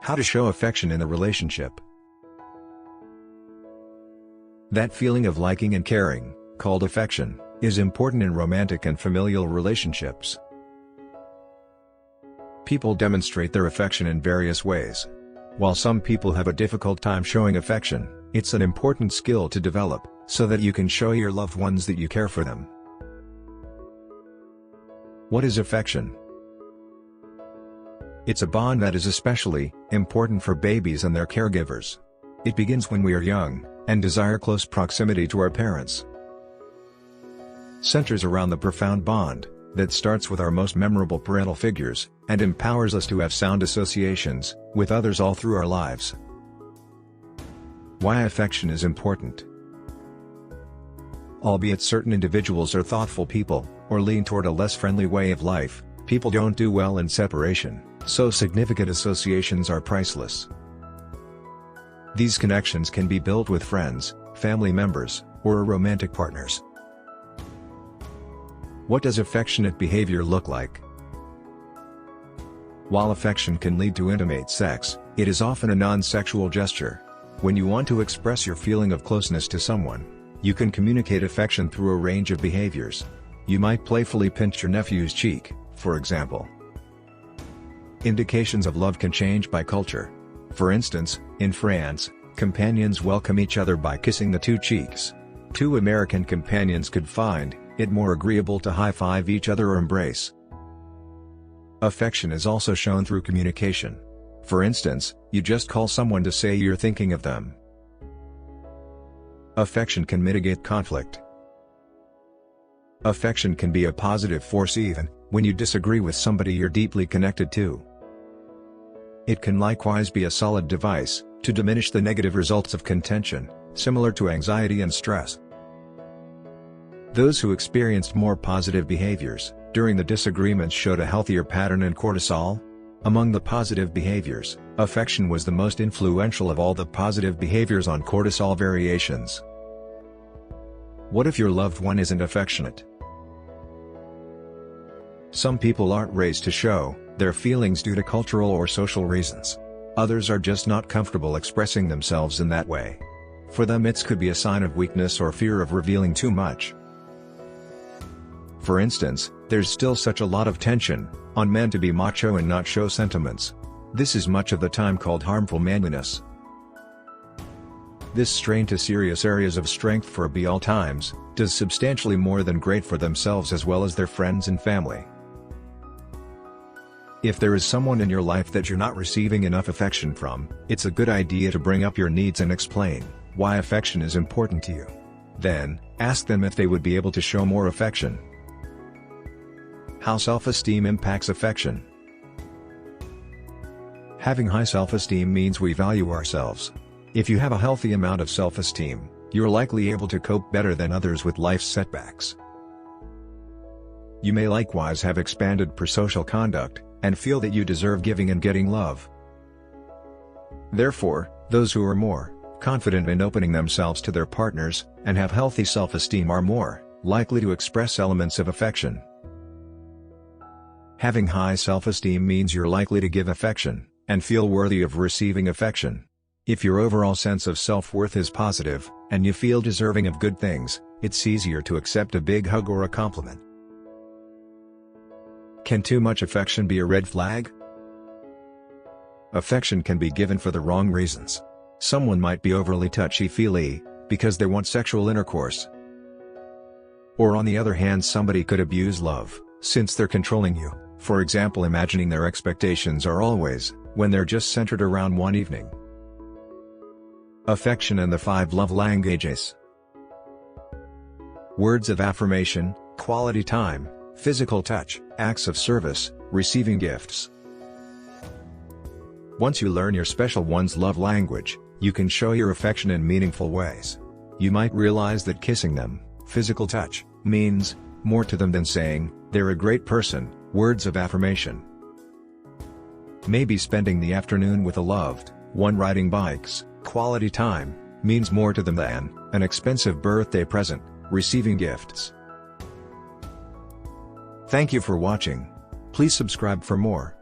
How to show affection in a relationship. That feeling of liking and caring, called affection, is important in romantic and familial relationships. People demonstrate their affection in various ways. While some people have a difficult time showing affection, it's an important skill to develop, so that you can show your loved ones that you care for them. What is affection? It's a bond that is especially important for babies and their caregivers. It begins when we are young, and desire close proximity to our parents. Centers around the profound bond that starts with our most memorable parental figures, and empowers us to have sound associations with others all through our lives. Why affection is important. Albeit certain individuals are thoughtful people, or lean toward a less friendly way of life, people don't do well in separation, so significant associations are priceless. These connections can be built with friends, family members, or romantic partners. What does affectionate behavior look like? While affection can lead to intimate sex, it is often a non-sexual gesture. When you want to express your feeling of closeness to someone, you can communicate affection through a range of behaviors. You might playfully pinch your nephew's cheek, for example. Indications of love can change by culture. For instance, in France, companions welcome each other by kissing the two cheeks. Two American companions could find it more agreeable to high-five each other or embrace. Affection is also shown through communication. For instance, you just call someone to say you're thinking of them. Affection can mitigate conflict. Affection can be a positive force even when you disagree with somebody you're deeply connected to. It can likewise be a solid device to diminish the negative results of contention, similar to anxiety and stress. Those who experienced more positive behaviors during the disagreements showed a healthier pattern in cortisol. Among the positive behaviors, affection was the most influential of all the positive behaviors on cortisol variations. What if your loved one isn't affectionate? Some people aren't raised to show their feelings due to cultural or social reasons. Others are just not comfortable expressing themselves in that way. For them, it could be a sign of weakness or fear of revealing too much. For instance, there's still such a lot of tension on men to be macho and not show sentiments. This is much of the time called harmful manliness. This strain to serious areas of strength for all times does substantially more than great for themselves as well as their friends and family. If there is someone in your life that you're not receiving enough affection from, it's a good idea to bring up your needs and explain why affection is important to you. Then, ask them if they would be able to show more affection. How self-esteem impacts affection. Having high self-esteem means we value ourselves. If you have a healthy amount of self-esteem, you're likely able to cope better than others with life's setbacks. You may likewise have expanded prosocial conduct, and feel that you deserve giving and getting love. Therefore, those who are more confident in opening themselves to their partners, and have healthy self-esteem are more likely to express elements of affection. Having high self-esteem means you're likely to give affection, and feel worthy of receiving affection. If your overall sense of self-worth is positive, and you feel deserving of good things, it's easier to accept a big hug or a compliment. Can too much affection be a red flag? Affection can be given for the wrong reasons. Someone might be overly touchy-feely because they want sexual intercourse. Or on the other hand, somebody could abuse love since they're controlling you, for example imagining their expectations are always when they're just centered around one evening. Affection and the 5 love languages. Words of affirmation, quality time, physical touch, acts of service, receiving gifts. Once you learn your special one's love language, you can show your affection in meaningful ways. You might realize that kissing them, physical touch, means more to them than saying, "They're a great person," words of affirmation. Maybe spending the afternoon with a loved one riding bikes, quality time, means more to them than an expensive birthday present, receiving gifts. Thank you for watching. Please subscribe for more.